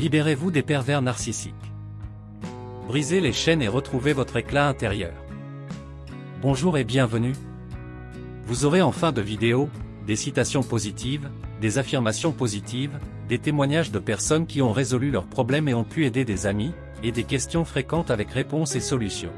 Libérez-vous des pervers narcissiques. Brisez les chaînes et retrouvez votre éclat intérieur. Bonjour et bienvenue. Vous aurez en fin de vidéo, des citations positives, des affirmations positives, des témoignages de personnes qui ont résolu leurs problèmes et ont pu aider des amis, et des questions fréquentes avec réponses et solutions.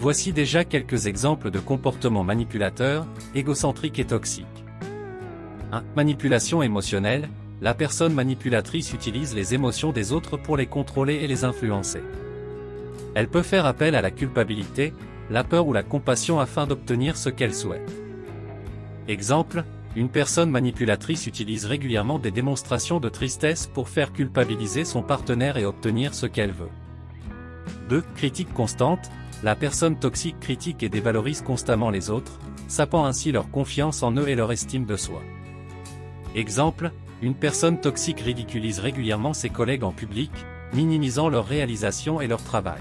Voici déjà quelques exemples de comportements manipulateurs, égocentriques et toxiques. 1. Manipulation émotionnelle. La personne manipulatrice utilise les émotions des autres pour les contrôler et les influencer. Elle peut faire appel à la culpabilité, la peur ou la compassion afin d'obtenir ce qu'elle souhaite. Exemple, une personne manipulatrice utilise régulièrement des démonstrations de tristesse pour faire culpabiliser son partenaire et obtenir ce qu'elle veut. 2. Critique constante. La personne toxique critique et dévalorise constamment les autres, sapant ainsi leur confiance en eux et leur estime de soi. Exemple, une personne toxique ridiculise régulièrement ses collègues en public, minimisant leurs réalisations et leur travail.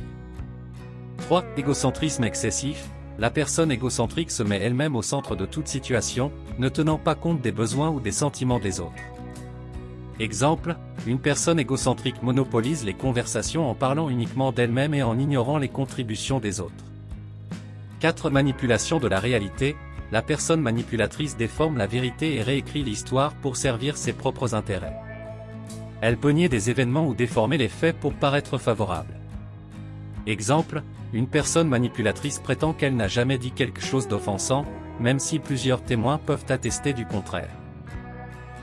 3. Égocentrisme excessif. La personne égocentrique se met elle-même au centre de toute situation, ne tenant pas compte des besoins ou des sentiments des autres. Exemple, une personne égocentrique monopolise les conversations en parlant uniquement d'elle-même et en ignorant les contributions des autres. 4. Manipulation de la réalité. La personne manipulatrice déforme la vérité et réécrit l'histoire pour servir ses propres intérêts. Elle peut nier des événements ou déformer les faits pour paraître favorable. Exemple, une personne manipulatrice prétend qu'elle n'a jamais dit quelque chose d'offensant, même si plusieurs témoins peuvent attester du contraire.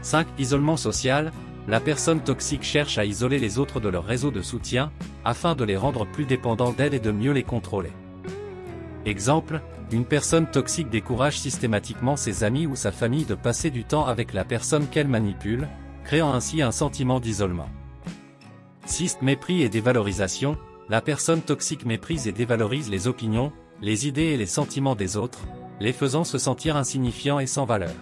5. Isolement social. La personne toxique cherche à isoler les autres de leur réseau de soutien, afin de les rendre plus dépendants d'elle et de mieux les contrôler. Exemple, une personne toxique décourage systématiquement ses amis ou sa famille de passer du temps avec la personne qu'elle manipule, créant ainsi un sentiment d'isolement. 6. Mépris et dévalorisation. La personne toxique méprise et dévalorise les opinions, les idées et les sentiments des autres, les faisant se sentir insignifiants et sans valeur.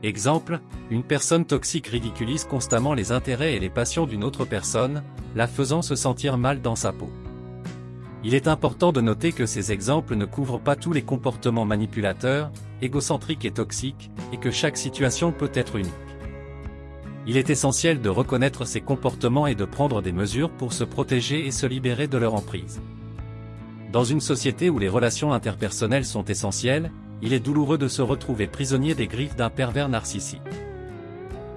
Exemple, une personne toxique ridiculise constamment les intérêts et les passions d'une autre personne, la faisant se sentir mal dans sa peau. Il est important de noter que ces exemples ne couvrent pas tous les comportements manipulateurs, égocentriques et toxiques, et que chaque situation peut être unique. Il est essentiel de reconnaître ces comportements et de prendre des mesures pour se protéger et se libérer de leur emprise. Dans une société où les relations interpersonnelles sont essentielles, il est douloureux de se retrouver prisonnier des griffes d'un pervers narcissique.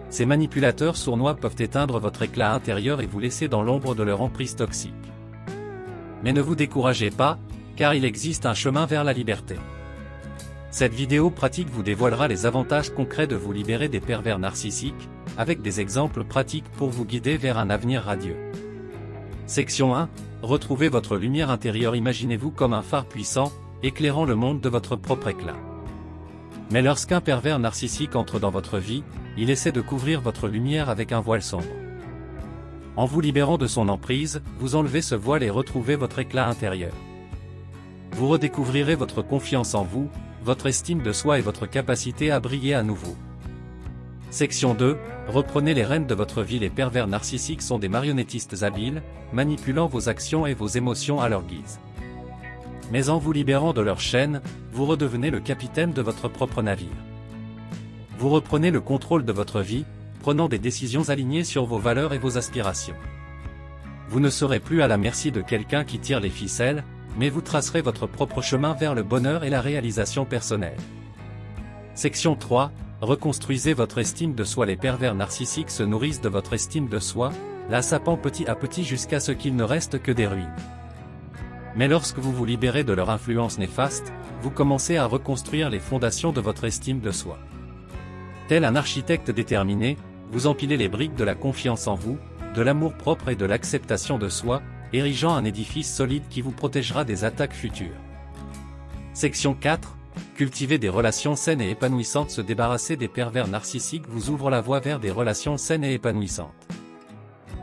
Ces manipulateurs sournois peuvent éteindre votre éclat intérieur et vous laisser dans l'ombre de leur emprise toxique. Mais ne vous découragez pas, car il existe un chemin vers la liberté. Cette vidéo pratique vous dévoilera les avantages concrets de vous libérer des pervers narcissiques, avec des exemples pratiques pour vous guider vers un avenir radieux. Section 1. Retrouvez votre lumière intérieure. Imaginez-vous comme un phare puissant, éclairant le monde de votre propre éclat. Mais lorsqu'un pervers narcissique entre dans votre vie, il essaie de couvrir votre lumière avec un voile sombre. En vous libérant de son emprise, vous enlevez ce voile et retrouvez votre éclat intérieur. Vous redécouvrirez votre confiance en vous, votre estime de soi et votre capacité à briller à nouveau. Section 2. Reprenez les rênes de votre vie. Les pervers narcissiques sont des marionnettistes habiles, manipulant vos actions et vos émotions à leur guise. Mais en vous libérant de leurs chaînes, vous redevenez le capitaine de votre propre navire. Vous reprenez le contrôle de votre vie, prenant des décisions alignées sur vos valeurs et vos aspirations. Vous ne serez plus à la merci de quelqu'un qui tire les ficelles, mais vous tracerez votre propre chemin vers le bonheur et la réalisation personnelle. Section 3. Reconstruisez votre estime de soi. Les pervers narcissiques se nourrissent de votre estime de soi, la sapant petit à petit jusqu'à ce qu'il ne reste que des ruines. Mais lorsque vous vous libérez de leur influence néfaste, vous commencez à reconstruire les fondations de votre estime de soi. Tel un architecte déterminé, vous empilez les briques de la confiance en vous, de l'amour-propre et de l'acceptation de soi, érigeant un édifice solide qui vous protégera des attaques futures. Section 4. Cultiver des relations saines et épanouissantes. Se débarrasser des pervers narcissiques vous ouvre la voie vers des relations saines et épanouissantes.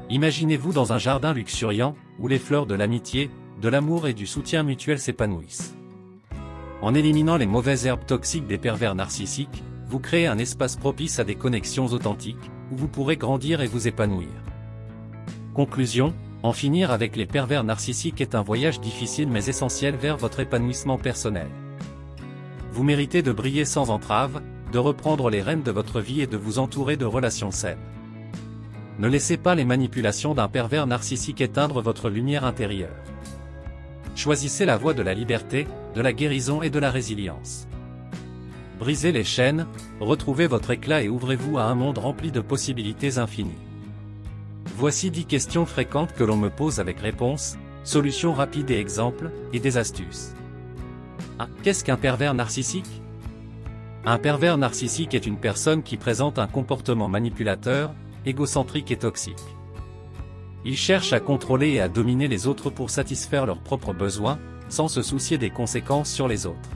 Imaginez-vous dans un jardin luxuriant, où les fleurs de l'amitié, de l'amour et du soutien mutuel s'épanouissent. En éliminant les mauvaises herbes toxiques des pervers narcissiques, vous créez un espace propice à des connexions authentiques, où vous pourrez grandir et vous épanouir. Conclusion, en finir avec les pervers narcissiques est un voyage difficile mais essentiel vers votre épanouissement personnel. Vous méritez de briller sans entrave, de reprendre les rênes de votre vie et de vous entourer de relations saines. Ne laissez pas les manipulations d'un pervers narcissique éteindre votre lumière intérieure. Choisissez la voie de la liberté, de la guérison et de la résilience. Brisez les chaînes, retrouvez votre éclat et ouvrez-vous à un monde rempli de possibilités infinies. Voici 10 questions fréquentes que l'on me pose avec réponses, solutions rapides et exemples, et des astuces. 1. Qu'est-ce qu'un pervers narcissique? Un pervers narcissique est une personne qui présente un comportement manipulateur, égocentrique et toxique. Il cherche à contrôler et à dominer les autres pour satisfaire leurs propres besoins, sans se soucier des conséquences sur les autres.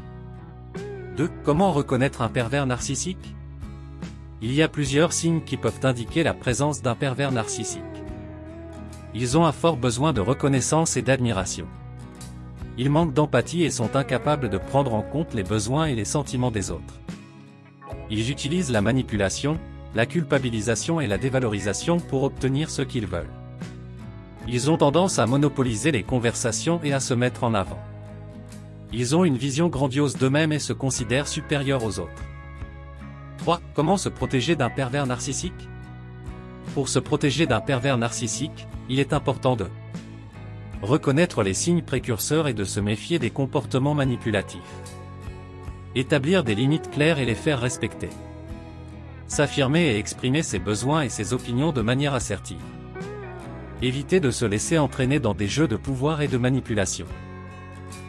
2. Comment reconnaître un pervers narcissique? Il y a plusieurs signes qui peuvent indiquer la présence d'un pervers narcissique. Ils ont un fort besoin de reconnaissance et d'admiration. Ils manquent d'empathie et sont incapables de prendre en compte les besoins et les sentiments des autres. Ils utilisent la manipulation, la culpabilisation et la dévalorisation pour obtenir ce qu'ils veulent. Ils ont tendance à monopoliser les conversations et à se mettre en avant. Ils ont une vision grandiose d'eux-mêmes et se considèrent supérieurs aux autres. 3. Comment se protéger d'un pervers narcissique? Pour se protéger d'un pervers narcissique, il est important de reconnaître les signes précurseurs et de se méfier des comportements manipulatifs. Établir des limites claires et les faire respecter. S'affirmer et exprimer ses besoins et ses opinions de manière assertive. Éviter de se laisser entraîner dans des jeux de pouvoir et de manipulation.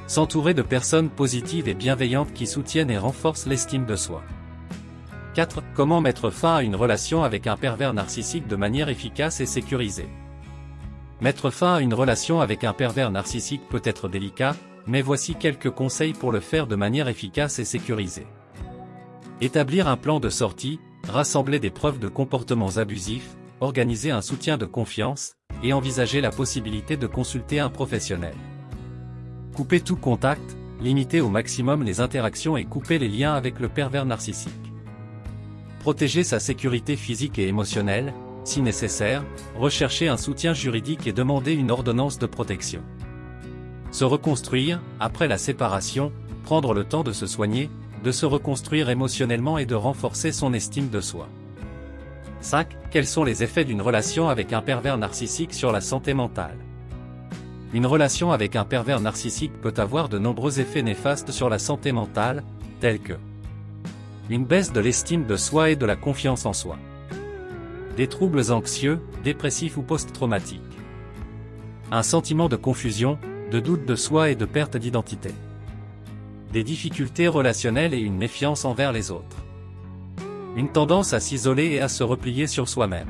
S'entourer de personnes positives et bienveillantes qui soutiennent et renforcent l'estime de soi. 4. Comment mettre fin à une relation avec un pervers narcissique de manière efficace et sécurisée? Mettre fin à une relation avec un pervers narcissique peut être délicat, mais voici quelques conseils pour le faire de manière efficace et sécurisée. Établir un plan de sortie, rassembler des preuves de comportements abusifs, organiser un soutien de confiance, et envisager la possibilité de consulter un professionnel. Couper tout contact, limiter au maximum les interactions et couper les liens avec le pervers narcissique. Protéger sa sécurité physique et émotionnelle, si nécessaire, rechercher un soutien juridique et demander une ordonnance de protection. Se reconstruire, après la séparation, prendre le temps de se soigner, de se reconstruire émotionnellement et de renforcer son estime de soi. 5. Quels sont les effets d'une relation avec un pervers narcissique sur la santé mentale? Une relation avec un pervers narcissique peut avoir de nombreux effets néfastes sur la santé mentale, tels que une baisse de l'estime de soi et de la confiance en soi. Des troubles anxieux, dépressifs ou post-traumatiques. Un sentiment de confusion, de doute de soi et de perte d'identité. Des difficultés relationnelles et une méfiance envers les autres. Une tendance à s'isoler et à se replier sur soi-même.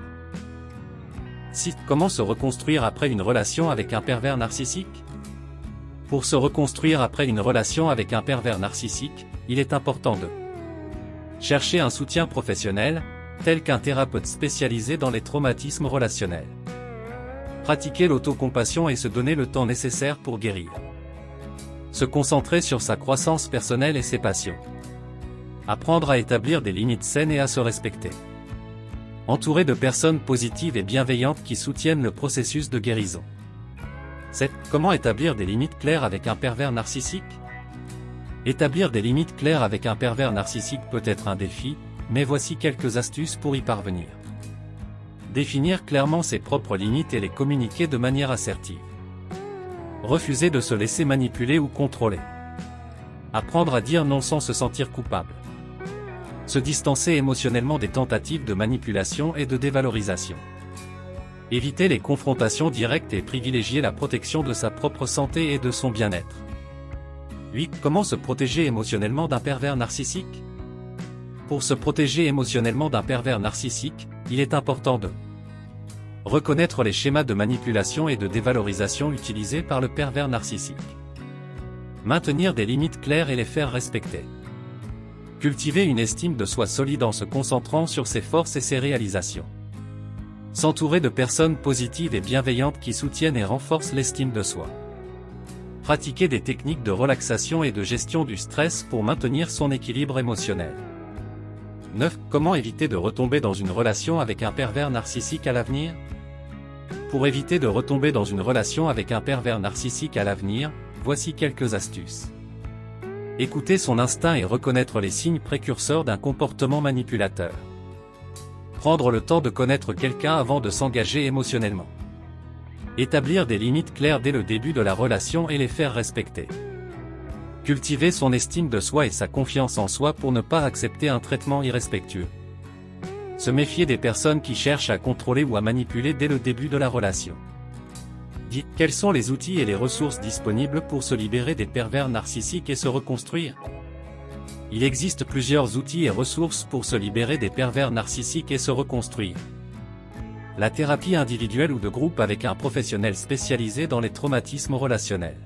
6. Comment se reconstruire après une relation avec un pervers narcissique? Pour se reconstruire après une relation avec un pervers narcissique, il est important de chercher un soutien professionnel, tel qu'un thérapeute spécialisé dans les traumatismes relationnels. Pratiquer l'autocompassion et se donner le temps nécessaire pour guérir. Se concentrer sur sa croissance personnelle et ses passions. Apprendre à établir des limites saines et à se respecter. Entouré de personnes positives et bienveillantes qui soutiennent le processus de guérison. 7. Comment établir des limites claires avec un pervers narcissique? Établir des limites claires avec un pervers narcissique peut être un défi, mais voici quelques astuces pour y parvenir. Définir clairement ses propres limites et les communiquer de manière assertive. Refuser de se laisser manipuler ou contrôler. Apprendre à dire non sans se sentir coupable. Se distancer émotionnellement des tentatives de manipulation et de dévalorisation. Éviter les confrontations directes et privilégier la protection de sa propre santé et de son bien-être. 8. Comment se protéger émotionnellement d'un pervers narcissique? Pour se protéger émotionnellement d'un pervers narcissique, il est important de reconnaître les schémas de manipulation et de dévalorisation utilisés par le pervers narcissique. Maintenir des limites claires et les faire respecter. Cultiver une estime de soi solide en se concentrant sur ses forces et ses réalisations. S'entourer de personnes positives et bienveillantes qui soutiennent et renforcent l'estime de soi. Pratiquer des techniques de relaxation et de gestion du stress pour maintenir son équilibre émotionnel. 9. Comment éviter de retomber dans une relation avec un pervers narcissique à l'avenir? Pour éviter de retomber dans une relation avec un pervers narcissique à l'avenir, voici quelques astuces. Écouter son instinct et reconnaître les signes précurseurs d'un comportement manipulateur. Prendre le temps de connaître quelqu'un avant de s'engager émotionnellement. Établir des limites claires dès le début de la relation et les faire respecter. Cultiver son estime de soi et sa confiance en soi pour ne pas accepter un traitement irrespectueux. Se méfier des personnes qui cherchent à contrôler ou à manipuler dès le début de la relation. Quels sont les outils et les ressources disponibles pour se libérer des pervers narcissiques et se reconstruire? Il existe plusieurs outils et ressources pour se libérer des pervers narcissiques et se reconstruire. La thérapie individuelle ou de groupe avec un professionnel spécialisé dans les traumatismes relationnels.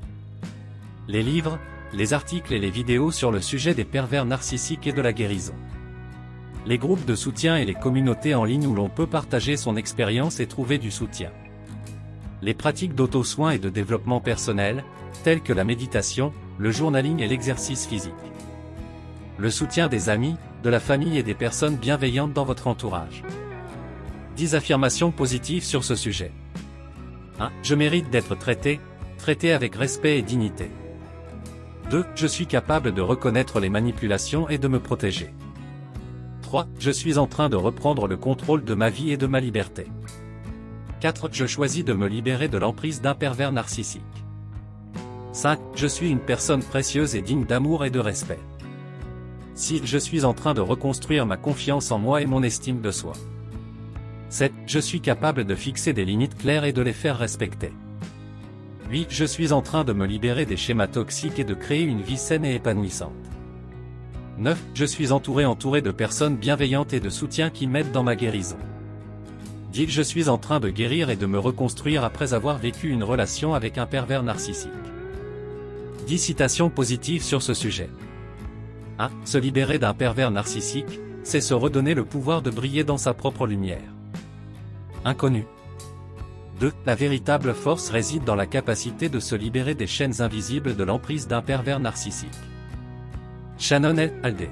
Les livres, les articles et les vidéos sur le sujet des pervers narcissiques et de la guérison. Les groupes de soutien et les communautés en ligne où l'on peut partager son expérience et trouver du soutien. Les pratiques d'auto-soin et de développement personnel, telles que la méditation, le journaling et l'exercice physique. Le soutien des amis, de la famille et des personnes bienveillantes dans votre entourage. 10 affirmations positives sur ce sujet. 1. Je mérite d'être traité avec respect et dignité. 2. Je suis capable de reconnaître les manipulations et de me protéger. 3. Je suis en train de reprendre le contrôle de ma vie et de ma liberté. 4. Je choisis de me libérer de l'emprise d'un pervers narcissique. 5. Je suis une personne précieuse et digne d'amour et de respect. 6. Je suis en train de reconstruire ma confiance en moi et mon estime de soi. 7. Je suis capable de fixer des limites claires et de les faire respecter. 8. Je suis en train de me libérer des schémas toxiques et de créer une vie saine et épanouissante. 9. Je suis entouré de personnes bienveillantes et de soutien qui m'aident dans ma guérison. 10. Je suis en train de guérir et de me reconstruire après avoir vécu une relation avec un pervers narcissique. 10 citations positives sur ce sujet. 1. Se libérer d'un pervers narcissique, c'est se redonner le pouvoir de briller dans sa propre lumière. Inconnu. 2. La véritable force réside dans la capacité de se libérer des chaînes invisibles de l'emprise d'un pervers narcissique. Shannon et Aldé.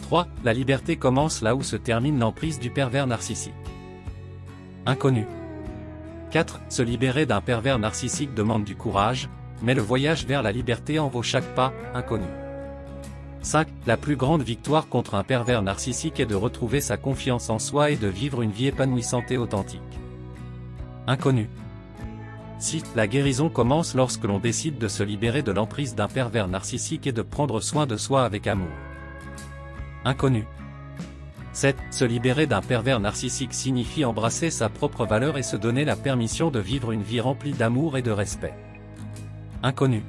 3. La liberté commence là où se termine l'emprise du pervers narcissique. Inconnu. 4. Se libérer d'un pervers narcissique demande du courage, mais le voyage vers la liberté en vaut chaque pas. Inconnu. 5. La plus grande victoire contre un pervers narcissique est de retrouver sa confiance en soi et de vivre une vie épanouissante et authentique. Inconnu. 6. La guérison commence lorsque l'on décide de se libérer de l'emprise d'un pervers narcissique et de prendre soin de soi avec amour. Inconnu. 7. Se libérer d'un pervers narcissique signifie embrasser sa propre valeur et se donner la permission de vivre une vie remplie d'amour et de respect. Inconnu.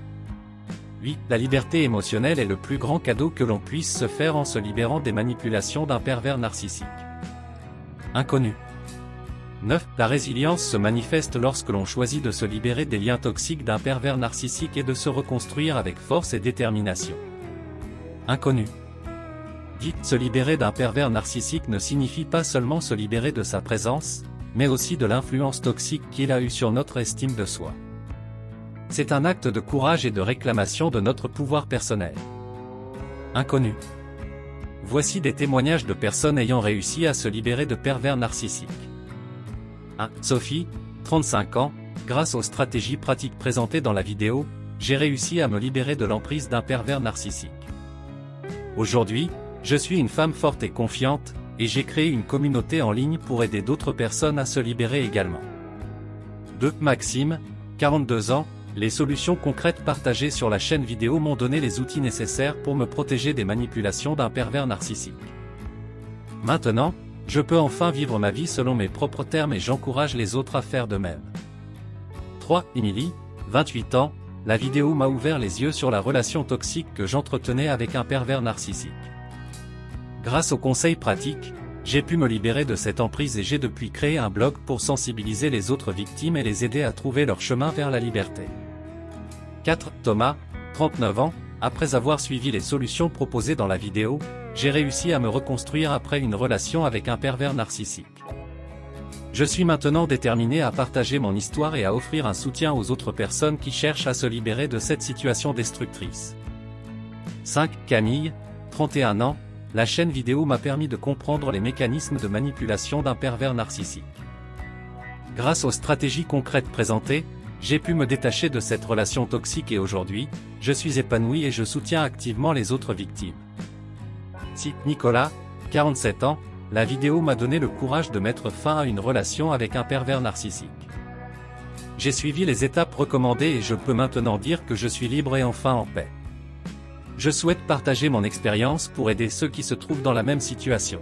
8. La liberté émotionnelle est le plus grand cadeau que l'on puisse se faire en se libérant des manipulations d'un pervers narcissique. Inconnu. 9. La résilience se manifeste lorsque l'on choisit de se libérer des liens toxiques d'un pervers narcissique et de se reconstruire avec force et détermination. Inconnu. 10. Se libérer d'un pervers narcissique ne signifie pas seulement se libérer de sa présence, mais aussi de l'influence toxique qu'il a eue sur notre estime de soi. C'est un acte de courage et de réclamation de notre pouvoir personnel. Inconnu. Voici des témoignages de personnes ayant réussi à se libérer de pervers narcissiques. 1. Sophie, 35 ans, grâce aux stratégies pratiques présentées dans la vidéo, j'ai réussi à me libérer de l'emprise d'un pervers narcissique. Aujourd'hui, je suis une femme forte et confiante, et j'ai créé une communauté en ligne pour aider d'autres personnes à se libérer également. 2. Maxime, 42 ans, les solutions concrètes partagées sur la chaîne vidéo m'ont donné les outils nécessaires pour me protéger des manipulations d'un pervers narcissique. Maintenant, je peux enfin vivre ma vie selon mes propres termes et j'encourage les autres à faire de même. 3. Émilie, 28 ans, la vidéo m'a ouvert les yeux sur la relation toxique que j'entretenais avec un pervers narcissique. Grâce aux conseils pratiques, j'ai pu me libérer de cette emprise et j'ai depuis créé un blog pour sensibiliser les autres victimes et les aider à trouver leur chemin vers la liberté. 4. Thomas, 39 ans, après avoir suivi les solutions proposées dans la vidéo, j'ai réussi à me reconstruire après une relation avec un pervers narcissique. Je suis maintenant déterminé à partager mon histoire et à offrir un soutien aux autres personnes qui cherchent à se libérer de cette situation destructrice. 5. Camille, 31 ans, la chaîne vidéo m'a permis de comprendre les mécanismes de manipulation d'un pervers narcissique. Grâce aux stratégies concrètes présentées, j'ai pu me détacher de cette relation toxique et aujourd'hui, je suis épanoui et je soutiens activement les autres victimes. 6. Nicolas, 47 ans, la vidéo m'a donné le courage de mettre fin à une relation avec un pervers narcissique. J'ai suivi les étapes recommandées et je peux maintenant dire que je suis libre et enfin en paix. Je souhaite partager mon expérience pour aider ceux qui se trouvent dans la même situation.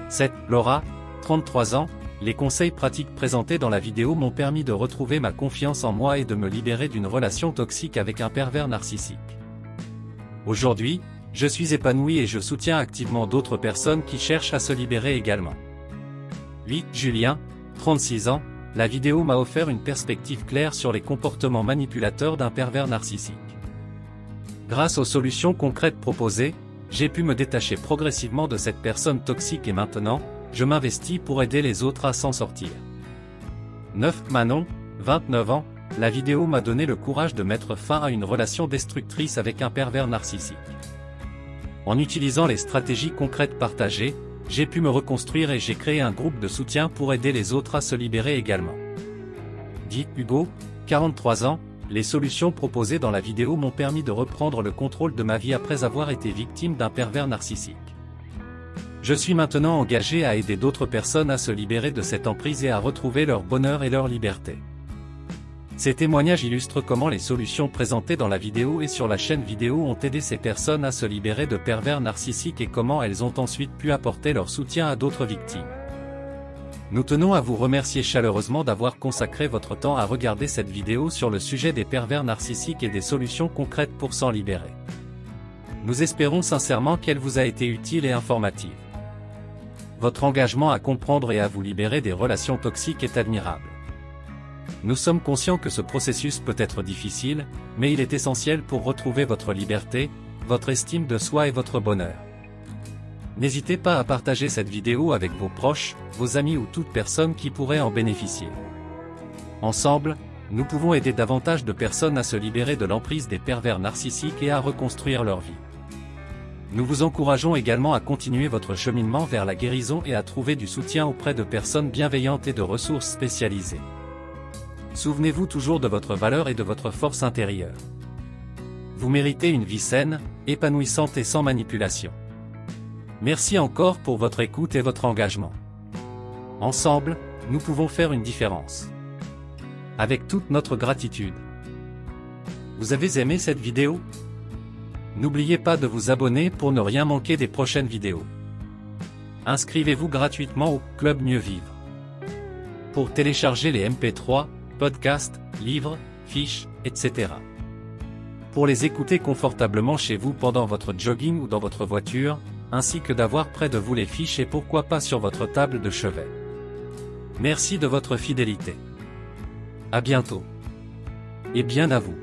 C'est Laura, 33 ans. Les conseils pratiques présentés dans la vidéo m'ont permis de retrouver ma confiance en moi et de me libérer d'une relation toxique avec un pervers narcissique. Aujourd'hui, je suis épanoui et je soutiens activement d'autres personnes qui cherchent à se libérer également. 8. Julien, 36 ans. La vidéo m'a offert une perspective claire sur les comportements manipulateurs d'un pervers narcissique. Grâce aux solutions concrètes proposées, j'ai pu me détacher progressivement de cette personne toxique et maintenant, je m'investis pour aider les autres à s'en sortir. 9. Manon, 29 ans. La vidéo m'a donné le courage de mettre fin à une relation destructrice avec un pervers narcissique. En utilisant les stratégies concrètes partagées, j'ai pu me reconstruire et j'ai créé un groupe de soutien pour aider les autres à se libérer également. Dit Hugo, 43 ans. Les solutions proposées dans la vidéo m'ont permis de reprendre le contrôle de ma vie après avoir été victime d'un pervers narcissique. Je suis maintenant engagé à aider d'autres personnes à se libérer de cette emprise et à retrouver leur bonheur et leur liberté. Ces témoignages illustrent comment les solutions présentées dans la vidéo et sur la chaîne vidéo ont aidé ces personnes à se libérer de pervers narcissiques et comment elles ont ensuite pu apporter leur soutien à d'autres victimes. Nous tenons à vous remercier chaleureusement d'avoir consacré votre temps à regarder cette vidéo sur le sujet des pervers narcissiques et des solutions concrètes pour s'en libérer. Nous espérons sincèrement qu'elle vous a été utile et informative. Votre engagement à comprendre et à vous libérer des relations toxiques est admirable. Nous sommes conscients que ce processus peut être difficile, mais il est essentiel pour retrouver votre liberté, votre estime de soi et votre bonheur. N'hésitez pas à partager cette vidéo avec vos proches, vos amis ou toute personne qui pourrait en bénéficier. Ensemble, nous pouvons aider davantage de personnes à se libérer de l'emprise des pervers narcissiques et à reconstruire leur vie. Nous vous encourageons également à continuer votre cheminement vers la guérison et à trouver du soutien auprès de personnes bienveillantes et de ressources spécialisées. Souvenez-vous toujours de votre valeur et de votre force intérieure. Vous méritez une vie saine, épanouissante et sans manipulation. Merci encore pour votre écoute et votre engagement. Ensemble, nous pouvons faire une différence. Avec toute notre gratitude. Vous avez aimé cette vidéo? N'oubliez pas de vous abonner pour ne rien manquer des prochaines vidéos. Inscrivez-vous gratuitement au Club Mieux Vivre. Pour télécharger les MP3, podcasts, livres, fiches, etc. Pour les écouter confortablement chez vous pendant votre jogging ou dans votre voiture, ainsi que d'avoir près de vous les fiches et pourquoi pas sur votre table de chevet. Merci de votre fidélité. À bientôt. Et bien à vous.